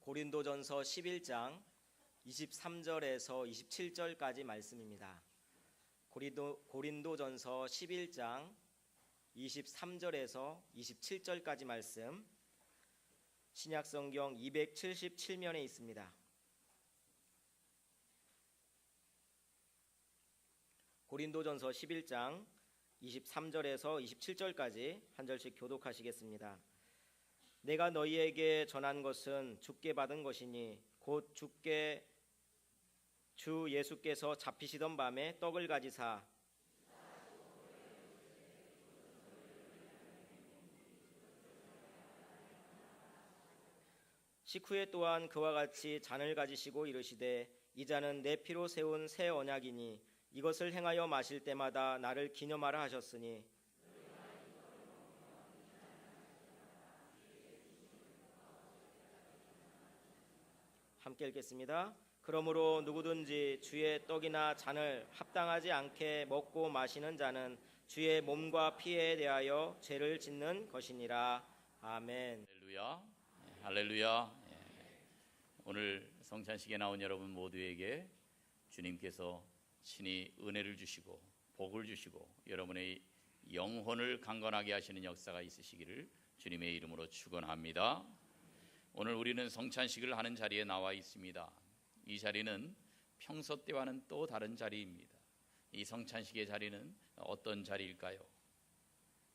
고린도전서 11장 23절에서 27절까지 말씀입니다. 고린도전서 11장 23절에서 27절까지 말씀, 신약성경 277면에 있습니다. 고린도전서 11장 23절에서 27절까지 한 절씩 교독하시겠습니다. 내가 너희에게 전한 것은 주께 받은 것이니 곧 주 예수께서 잡히시던 밤에 떡을 가지사 식후에 또한 그와 같이 잔을 가지시고 이르시되 이 잔은 내 피로 세운 새 언약이니 이것을 행하여 마실 때마다 나를 기념하라 하셨으니 함께 읽겠습니다. 그러므로 누구든지 주의 떡이나 잔을 합당하지 않게 먹고 마시는 자는 주의 몸과 피에 대하여 죄를 짓는 것이니라. 아멘. 할렐루야. 할렐루야. 오늘 성찬식에 나온 여러분 모두에게 주님께서 친히 은혜를 주시고 복을 주시고 여러분의 영혼을 강건하게 하시는 역사가 있으시기를 주님의 이름으로 축원합니다. 오늘 우리는 성찬식을 하는 자리에 나와 있습니다. 이 자리는 평소 때와는 또 다른 자리입니다. 이 성찬식의 자리는 어떤 자리일까요?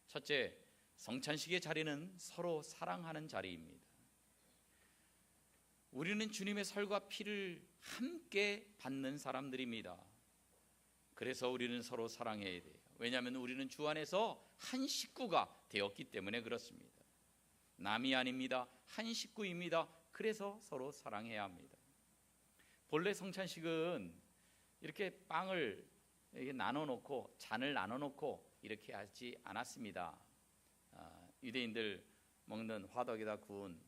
첫째, 성찬식의 자리는 서로 사랑하는 자리입니다. 우리는 주님의 살과 피를 함께 받는 사람들입니다. 그래서 우리는 서로 사랑해야 돼요. 왜냐하면 우리는 주 안에서 한 식구가 되었기 때문에 그렇습니다. 남이 아닙니다. 한 식구입니다. 그래서 서로 사랑해야 합니다. 본래 성찬식은 이렇게 빵을 이렇게 나눠놓고 잔을 나눠놓고 이렇게 하지 않았습니다. 유대인들 먹는 화덕에다 구운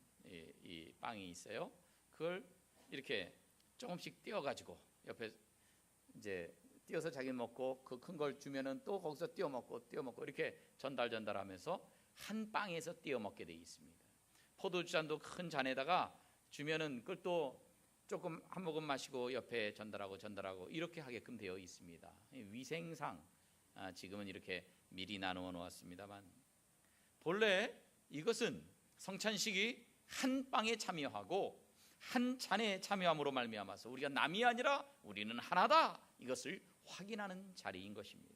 이 빵이 있어요. 그걸 이렇게 조금씩 띄어가지고 옆에 이제 띄어서 자기 먹고 그 큰 걸 주면은 또 거기서 띄어 먹고 이렇게 전달하면서 한 빵에서 띄어 먹게 돼 있습니다. 포도주 잔도 큰 잔에다가 주면은 그걸 또 조금 한 모금 마시고 옆에 전달하고 이렇게 하게끔 되어 있습니다. 위생상 지금은 이렇게 미리 나누어 놓았습니다만 본래 이것은 성찬식이 한 빵에 참여하고 한 잔에 참여함으로 말미암아서 우리가 남이 아니라 우리는 하나다, 이것을 확인하는 자리인 것입니다.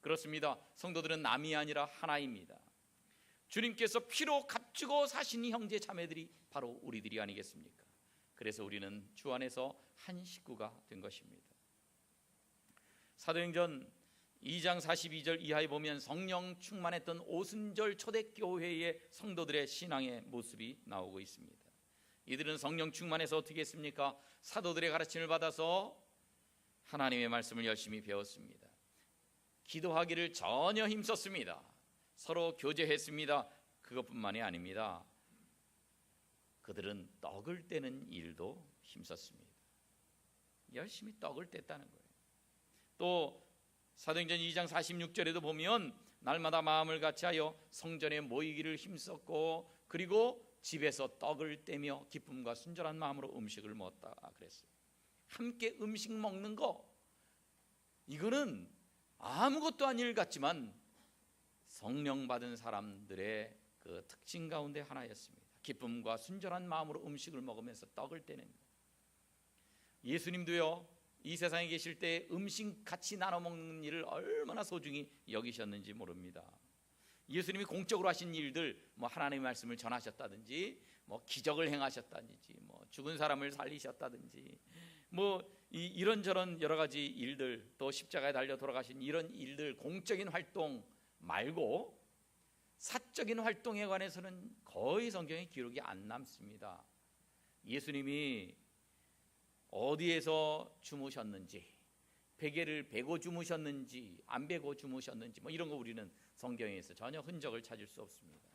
그렇습니다. 성도들은 남이 아니라 하나입니다. 주님께서 피로 값주고 사신 형제 자매들이 바로 우리들이 아니겠습니까? 그래서 우리는 주 안에서 한 식구가 된 것입니다. 사도행전 2장 42절 이하에 보면 성령 충만했던 오순절 초대교회의 성도들의 신앙의 모습이 나오고 있습니다. 이들은 성령 충만해서 어떻게 했습니까? 사도들의 가르침을 받아서 하나님의 말씀을 열심히 배웠습니다. 기도하기를 전혀 힘썼습니다. 서로 교제했습니다. 그것뿐만이 아닙니다. 그들은 떡을 떼는 일도 힘썼습니다. 열심히 떡을 뗐다는 거예요. 또 사도행전 2장 46절에도 보면 날마다 마음을 같이하여 성전에 모이기를 힘썼고 그리고 집에서 떡을 떼며 기쁨과 순전한 마음으로 음식을 먹었다 그랬어요. 함께 음식 먹는 거, 이거는 아무것도 아닌 일 같지만 성령 받은 사람들의 그 특징 가운데 하나였습니다. 기쁨과 순전한 마음으로 음식을 먹으면서 떡을 떼는 것. 예수님도요, 이 세상에 계실 때 음식 같이 나눠 먹는 일을 얼마나 소중히 여기셨는지 모릅니다. 예수님이 공적으로 하신 일들, 하나님의 말씀을 전하셨다든지, 기적을 행하셨다든지, 죽은 사람을 살리셨다든지, 이런저런 여러 가지 일들, 또 십자가에 달려 돌아가신 이런 일들, 공적인 활동 말고 사적인 활동에 관해서는 거의 성경에 기록이 안 남습니다. 예수님이 어디에서 주무셨는지, 베개를 베고 주무셨는지 안 베고 주무셨는지 이런 거 우리는 성경에서 전혀 흔적을 찾을 수 없습니다.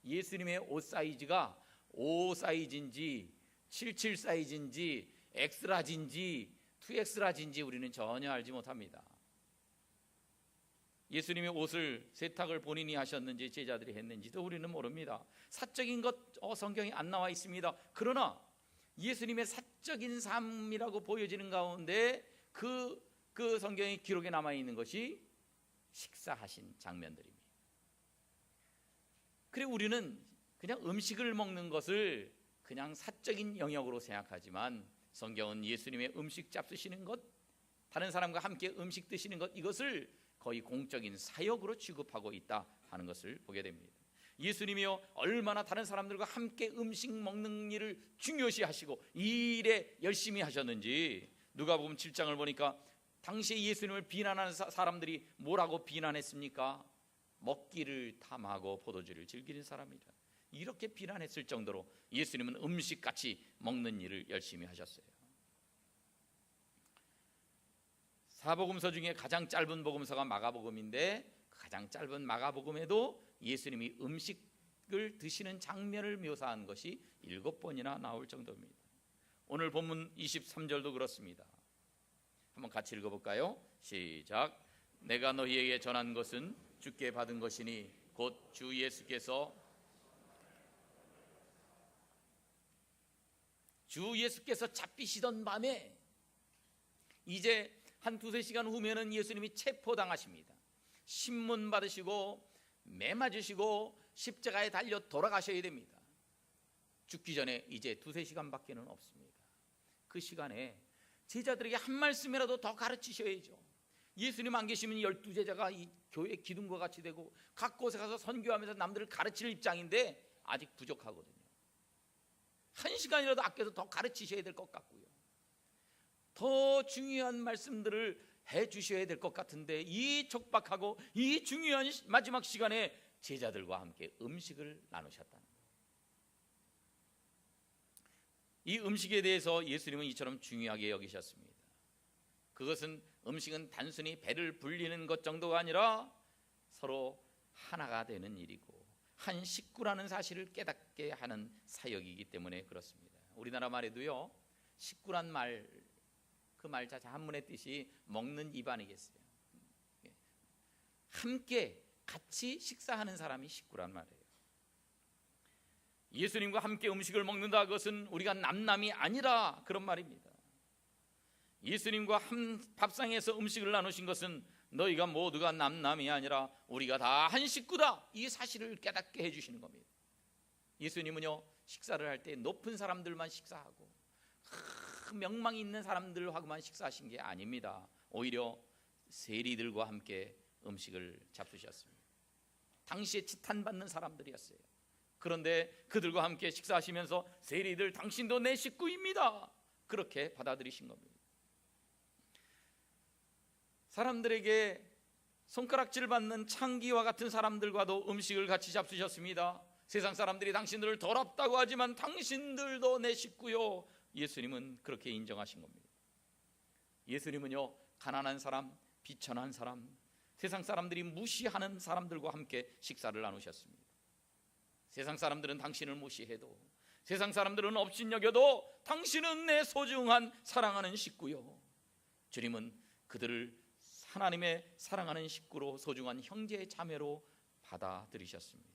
예수님의 옷 사이즈가 5 사이즈인지 77 사이즈인지 엑스라지인지 2엑스라지인지 우리는 전혀 알지 못합니다. 예수님의 옷을 세탁을 본인이 하셨는지 제자들이 했는지도 우리는 모릅니다. 사적인 것 성경에 안 나와 있습니다. 그러나 예수님의 사적인 삶이라고 보여지는 가운데 그 성경의 기록에 남아 있는 것이 식사하신 장면들입니다. 그래 우리는 그냥 음식을 먹는 것을 그냥 사적인 영역으로 생각하지만 성경은 예수님의 음식 잡수시는 것, 다른 사람과 함께 음식 드시는 것, 이것을 거의 공적인 사역으로 취급하고 있다 하는 것을 보게 됩니다. 예수님이요 얼마나 다른 사람들과 함께 음식 먹는 일을 중요시 하시고 이 일에 열심히 하셨는지 누가복음 7장을 보니까 당시에 예수님을 비난하는 사람들이 뭐라고 비난했습니까? 먹기를 탐하고 포도주를 즐기는 사람이라, 이렇게 비난했을 정도로 예수님은 음식같이 먹는 일을 열심히 하셨어요. 사복음서 중에 가장 짧은 복음서가 마가복음인데 그 가장 짧은 마가복음에도 예수님이 음식을 드시는 장면을 묘사한 것이 7번이나 나올 정도입니다. 오늘 본문 23절도 그렇습니다. 한번 같이 읽어볼까요? 시작. 내가 너희에게 전한 것은 주께 받은 것이니 곧 주 예수께서 잡히시던 밤에 이제 한 두세 시간 후면은 예수님이 체포당하십니다. 신문 받으시고 매 맞으시고 십자가에 달려 돌아가셔야 됩니다. 죽기 전에 이제 두세 시간밖에는 없습니다. 그 시간에 제자들에게 한 말씀이라도 더 가르치셔야죠. 예수님 안 계시면 12제자가 이 교회 기둥과 같이 되고 각 곳에 가서 선교하면서 남들을 가르칠 입장인데 아직 부족하거든요. 한 시간이라도 아껴서 더 가르치셔야 될 것 같고요, 더 중요한 말씀들을 해 주셔야 될 것 같은데 이 촉박하고 이 중요한 마지막 시간에 제자들과 함께 음식을 나누셨다는 거예요. 이 음식에 대해서 예수님은 이처럼 중요하게 여기셨습니다. 그것은 음식은 단순히 배를 불리는 것 정도가 아니라 서로 하나가 되는 일이고 한 식구라는 사실을 깨닫게 하는 사역이기 때문에 그렇습니다. 우리나라 말에도요 식구란 말, 그 말 자체 한문의 뜻이 먹는 입 아니겠어요? 함께 같이 식사하는 사람이 식구란 말이에요. 예수님과 함께 음식을 먹는다, 그것은 우리가 남남이 아니라 그런 말입니다. 예수님과 한 밥상에서 음식을 나누신 것은 너희가 모두가 남남이 아니라 우리가 다 한 식구다, 이 사실을 깨닫게 해주시는 겁니다. 예수님은요 식사를 할 때 높은 사람들만 식사하고 명망이 있는 사람들하고만 식사하신 게 아닙니다. 오히려 세리들과 함께 음식을 잡수셨습니다. 당시에 지탄받는 사람들이었어요. 그런데 그들과 함께 식사하시면서 세리들, 당신도 내 식구입니다, 그렇게 받아들이신 겁니다. 사람들에게 손가락질 받는 창기와 같은 사람들과도 음식을 같이 잡수셨습니다. 세상 사람들이 당신들을 더럽다고 하지만 당신들도 내 식구요, 예수님은 그렇게 인정하신 겁니다. 예수님은요 가난한 사람, 비천한 사람, 세상 사람들이 무시하는 사람들과 함께 식사를 나누셨습니다. 세상 사람들은 당신을 무시해도, 세상 사람들은 업신여겨도 당신은 내 소중한 사랑하는 식구요, 주님은 그들을 하나님의 사랑하는 식구로, 소중한 형제 자매로 받아들이셨습니다.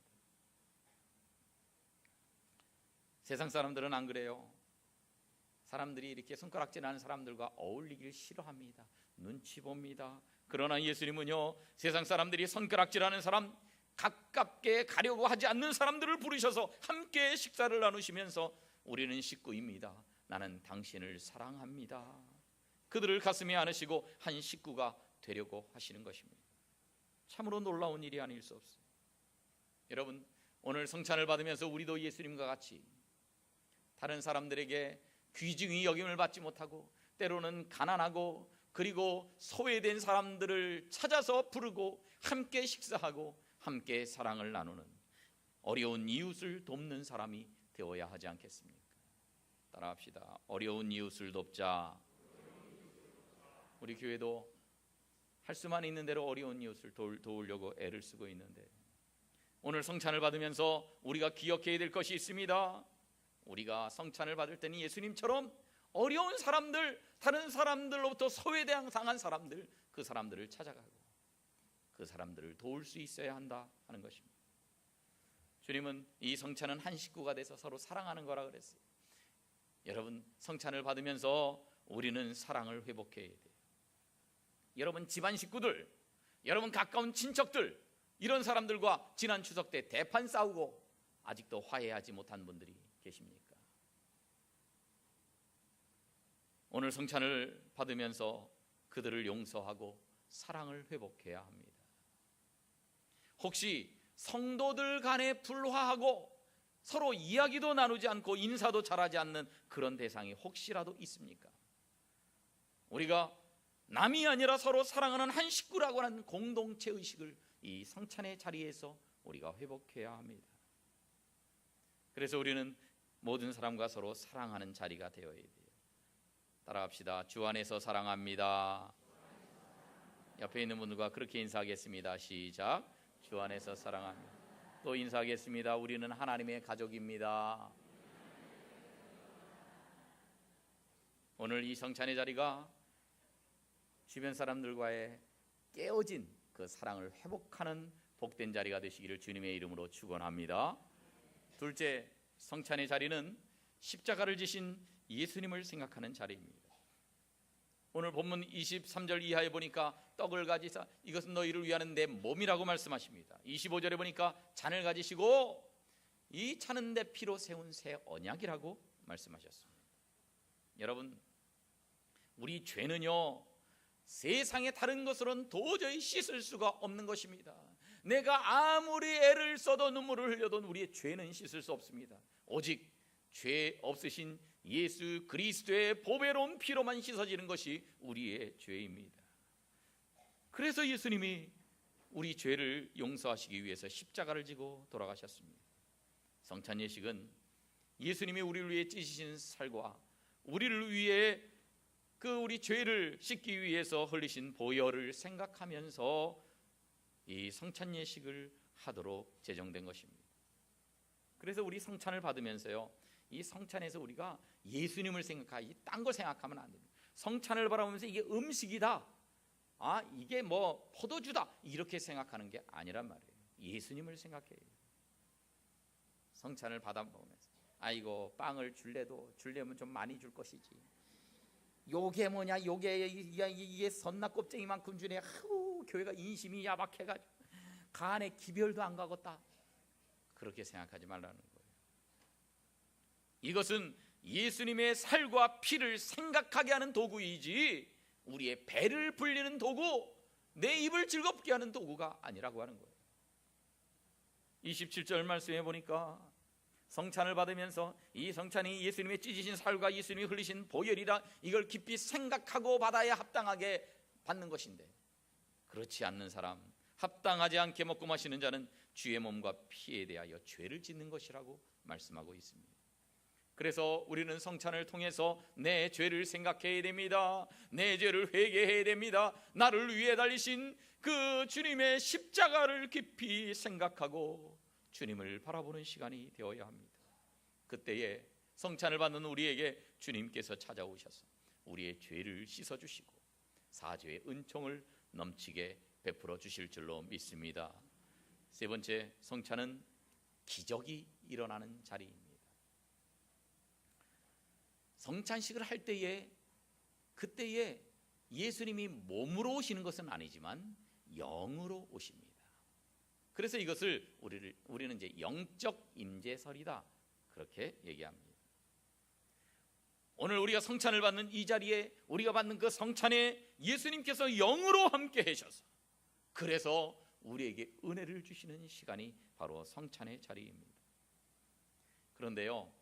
세상 사람들은 안 그래요. 사람들이 이렇게 손가락질하는 사람들과 어울리길 싫어합니다. 눈치 봅니다. 그러나 예수님은요 세상 사람들이 손가락질하는 사람, 가깝게 가려고 하지 않는 사람들을 부르셔서 함께 식사를 나누시면서 우리는 식구입니다, 나는 당신을 사랑합니다, 그들을 가슴에 안으시고 한 식구가 되려고 하시는 것입니다. 참으로 놀라운 일이 아닐 수 없어요. 여러분, 오늘 성찬을 받으면서 우리도 예수님과 같이 다른 사람들에게 귀중히 여김을 받지 못하고 때로는 가난하고 그리고 소외된 사람들을 찾아서 부르고 함께 식사하고 함께 사랑을 나누는 어려운 이웃을 돕는 사람이 되어야 하지 않겠습니까? 따라합시다. 어려운 이웃을 돕자. 우리 교회도 할 수만 있는 대로 어려운 이웃을 도우려고 애를 쓰고 있는데, 오늘 성찬을 받으면서 우리가 기억해야 될 것이 있습니다. 우리가 성찬을 받을 때는 예수님처럼 어려운 사람들, 다른 사람들로부터 소외당한 사람들, 그 사람들을 찾아가고 그 사람들을 도울 수 있어야 한다 하는 것입니다. 주님은 이 성찬은 한 식구가 돼서 서로 사랑하는 거라 그랬어요. 여러분, 성찬을 받으면서 우리는 사랑을 회복해야 돼요. 여러분 집안 식구들, 여러분 가까운 친척들, 이런 사람들과 지난 추석 때 대판 싸우고 아직도 화해하지 못한 분들이 계십니까? 오늘 성찬을 받으면서 그들을 용서하고 사랑을 회복해야 합니다. 혹시 성도들 간에 불화하고 서로 이야기도 나누지 않고 인사도 잘하지 않는 그런 대상이 혹시라도 있습니까? 우리가 남이 아니라 서로 사랑하는 한 식구라고 하는 공동체 의식을 이 성찬의 자리에서 우리가 회복해야 합니다. 그래서 우리는 모든 사람과 서로 사랑하는 자리가 되어야 돼요. 따라합시다. 주 안에서 사랑합니다. 옆에 있는 분들과 그렇게 인사하겠습니다. 시작. 주 안에서 사랑합니다. 또 인사하겠습니다. 우리는 하나님의 가족입니다. 오늘 이 성찬의 자리가 주변 사람들과의 깨어진 그 사랑을 회복하는 복된 자리가 되시기를 주님의 이름으로 축원합니다. 둘째, 성찬의 자리는 십자가를 지신 예수님을 생각하는 자리입니다. 오늘 본문 23절 이하에 보니까 떡을 가지사 이것은 너희를 위하는 내 몸이라고 말씀하십니다. 25절에 보니까 잔을 가지시고 이 차는 내 피로 세운 새 언약이라고 말씀하셨습니다. 여러분, 우리 죄는요 세상의 다른 것으로는 도저히 씻을 수가 없는 것입니다. 내가 아무리 애를 써도 눈물을 흘려도 우리의 죄는 씻을 수 없습니다. 오직 죄 없으신 예수 그리스도의 보배로운 피로만 씻어지는 것이 우리의 죄입니다. 그래서 예수님이 우리 죄를 용서하시기 위해서 십자가를 지고 돌아가셨습니다. 성찬 예식은 예수님이 우리를 위해 찢으신 살과 우리를 위해 우리 죄를 씻기 위해서 흘리신 보혈을 생각하면서 이 성찬 예식을 하도록 제정된 것입니다. 그래서 우리 성찬을 받으면서요, 이 성찬에서 우리가 예수님을 생각하지 딴 걸 생각하면 안 됩니다. 성찬을 바라보면서 이게 음식이다, 이게 뭐 포도주다, 이렇게 생각하는 게 아니란 말이에요. 예수님을 생각해요. 성찬을 받아 먹으면서 이거 빵을 줄려면 좀 많이 줄 것이지, 요게 뭐냐, 이게 선나 껍쟁이만큼 주네. 교회가 인심이 야박해가지고 간에 기별도 안 가겠다, 그렇게 생각하지 말라는 거예요. 이것은 예수님의 살과 피를 생각하게 하는 도구이지 우리의 배를 불리는 도구, 내 입을 즐겁게 하는 도구가 아니라고 하는 거예요. 27절 말씀해 보니까 성찬을 받으면서 이 성찬이 예수님의 찢으신 살과 예수님이 흘리신 보혈이라 이걸 깊이 생각하고 받아야 합당하게 받는 것인데, 그렇지 않는 사람, 합당하지 않게 먹고 마시는 자는 주의 몸과 피에 대하여 죄를 짓는 것이라고 말씀하고 있습니다. 그래서 우리는 성찬을 통해서 내 죄를 생각해야 됩니다. 내 죄를 회개해야 됩니다. 나를 위해 달리신 그 주님의 십자가를 깊이 생각하고 주님을 바라보는 시간이 되어야 합니다. 그때에 성찬을 받는 우리에게 주님께서 찾아오셔서 우리의 죄를 씻어주시고 사죄의 은총을 넘치게 베풀어 주실 줄로 믿습니다. 세 번째, 성찬은 기적이 일어나는 자리입니다. 성찬식을 할 때에 그때에 예수님이 몸으로 오시는 것은 아니지만 영으로 오십니다. 그래서 이것을 우리는 이제 영적 임재설이다, 그렇게 얘기합니다. 오늘 우리가 성찬을 받는 이 자리에 우리가 받는 그 성찬에 예수님께서 영으로 함께 하셔서 그래서 우리에게 은혜를 주시는 시간이 바로 성찬의 자리입니다. 그런데요,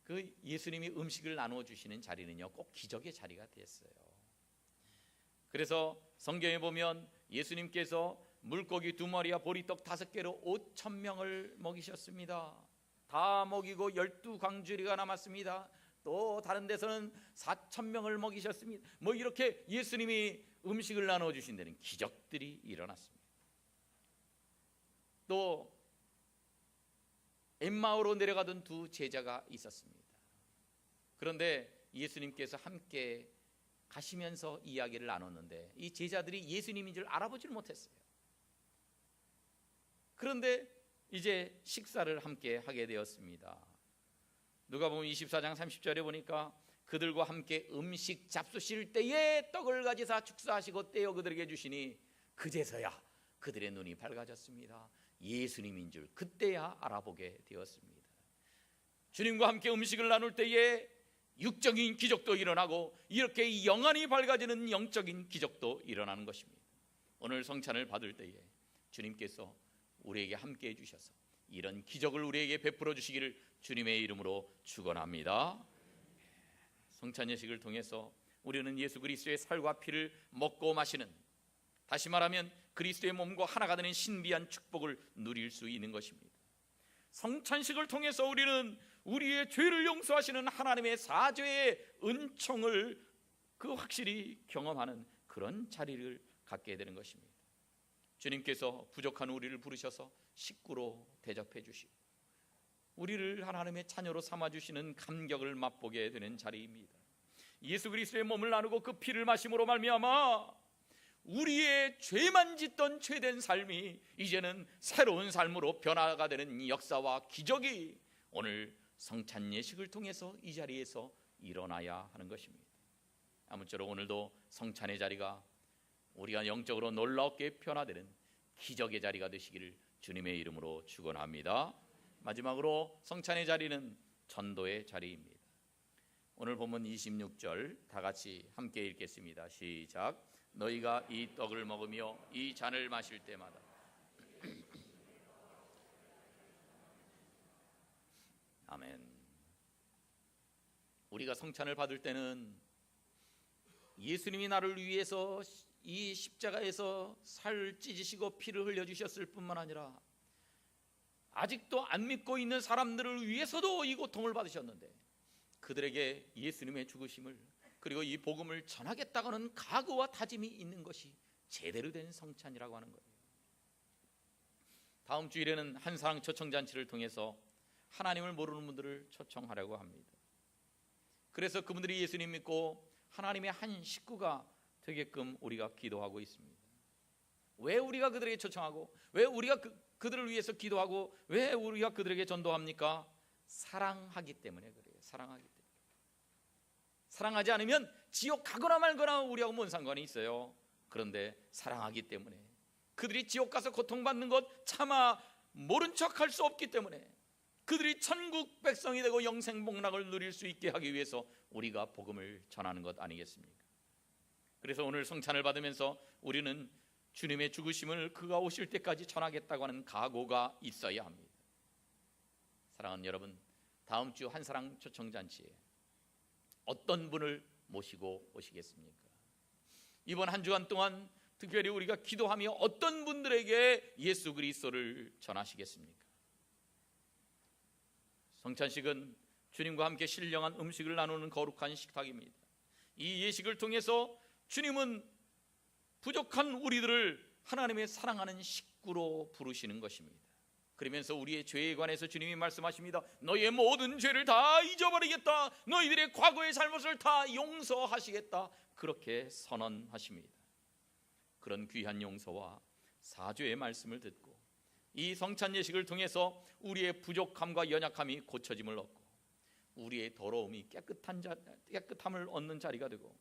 그 예수님이 음식을 나누어 주시는 자리는요 꼭 기적의 자리가 됐어요. 그래서 성경에 보면 예수님께서 물고기 2마리와 보리떡 5개로 5,000명을 먹이셨습니다. 다 먹이고 12광주리가 남았습니다. 또 다른 데서는 4,000명을 먹이셨습니다. 뭐 이렇게 예수님이 음식을 나누어 주신 데는 기적들이 일어났습니다. 또 엠마오로 내려가던 2 제자가 있었습니다. 그런데 예수님께서 함께 가시면서 이야기를 나눴는데 이 제자들이 예수님인 줄 알아보지를 못했어요. 그런데 이제 식사를 함께 하게 되었습니다. 누가복음 24장 30절에 보니까 그들과 함께 음식 잡수실 때에 떡을 가지사 축사하시고 떼어 그들에게 주시니 그제서야 그들의 눈이 밝아졌습니다. 예수님인 줄 그때야 알아보게 되었습니다. 주님과 함께 음식을 나눌 때에 육적인 기적도 일어나고 이렇게 영안이 밝아지는 영적인 기적도 일어나는 것입니다. 오늘 성찬을 받을 때에 주님께서 우리에게 함께 해주셔서 이런 기적을 우리에게 베풀어 주시기를 주님의 이름으로 축원합니다. 성찬 예식을 통해서 우리는 예수 그리스도의 살과 피를 먹고 마시는, 다시 말하면 그리스도의 몸과 하나가 되는 신비한 축복을 누릴 수 있는 것입니다. 성찬식을 통해서 우리는 우리의 죄를 용서하시는 하나님의 사죄의 은총을 확실히 경험하는 그런 자리를 갖게 되는 것입니다. 주님께서 부족한 우리를 부르셔서 식구로 대접해 주시고 우리를 하나님의 자녀로 삼아주시는 감격을 맛보게 되는 자리입니다. 예수 그리스도의 몸을 나누고 그 피를 마심으로 말미암아 우리의 죄만 짓던 죄된 삶이 이제는 새로운 삶으로 변화가 되는 역사와 기적이 오늘 성찬 예식을 통해서 이 자리에서 일어나야 하는 것입니다. 아무쪼록 오늘도 성찬의 자리가 우리가 영적으로 놀랍게 변화되는 기적의 자리가 되시기를 주님의 이름으로 축원합니다. 마지막으로 성찬의 자리는 전도의 자리입니다. 오늘 본문 26절 다 같이 함께 읽겠습니다. 시작. 너희가 이 떡을 먹으며 이 잔을 마실 때마다 아멘. 우리가 성찬을 받을 때는 예수님이 나를 위해서 이 십자가에서 살을 찢으시고 피를 흘려주셨을 뿐만 아니라 아직도 안 믿고 있는 사람들을 위해서도 이 고통을 받으셨는데 그들에게 예수님의 죽으심을 그리고 이 복음을 전하겠다고는 각오와 다짐이 있는 것이 제대로 된 성찬이라고 하는 거예요. 다음 주일에는 한사랑 초청잔치를 통해서 하나님을 모르는 분들을 초청하려고 합니다. 그래서 그분들이 예수님 믿고 하나님의 한 식구가 되게끔 우리가 기도하고 있습니다. 왜 우리가 그들에게 초청하고 왜 우리가 그들을 위해서 기도하고 왜 우리가 그들에게 전도합니까? 사랑하기 때문에 그래요. 사랑하기 때문에. 사랑하지 않으면 지옥 가거나 말거나 우리하고 뭔 상관이 있어요. 그런데 사랑하기 때문에 그들이 지옥 가서 고통받는 것 차마 모른 척할 수 없기 때문에 그들이 천국 백성이 되고 영생복락을 누릴 수 있게 하기 위해서 우리가 복음을 전하는 것 아니겠습니까? 그래서 오늘 성찬을 받으면서 우리는 주님의 죽으심을 그가 오실 때까지 전하겠다고 하는 각오가 있어야 합니다. 사랑하는 여러분, 다음 주 한사랑 초청잔치에 어떤 분을 모시고 오시겠습니까? 이번 한 주간 동안 특별히 우리가 기도하며 어떤 분들에게 예수 그리스도를 전하시겠습니까? 성찬식은 주님과 함께 신령한 음식을 나누는 거룩한 식탁입니다. 이 예식을 통해서 주님은 부족한 우리들을 하나님의 사랑하는 식구로 부르시는 것입니다. 그러면서 우리의 죄에 관해서 주님이 말씀하십니다. 너희의 모든 죄를 다 잊어버리겠다. 너희들의 과거의 잘못을 다 용서하시겠다. 그렇게 선언하십니다. 그런 귀한 용서와 사죄의 말씀을 듣고 이 성찬 예식을 통해서 우리의 부족함과 연약함이 고쳐짐을 얻고 우리의 더러움이 깨끗함을 얻는 자리가 되고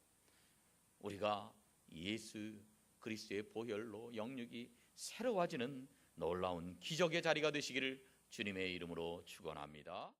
우리가 예수 그리스도의 보혈로 영육이 새로워지는 놀라운 기적의 자리가 되시기를 주님의 이름으로 축원합니다.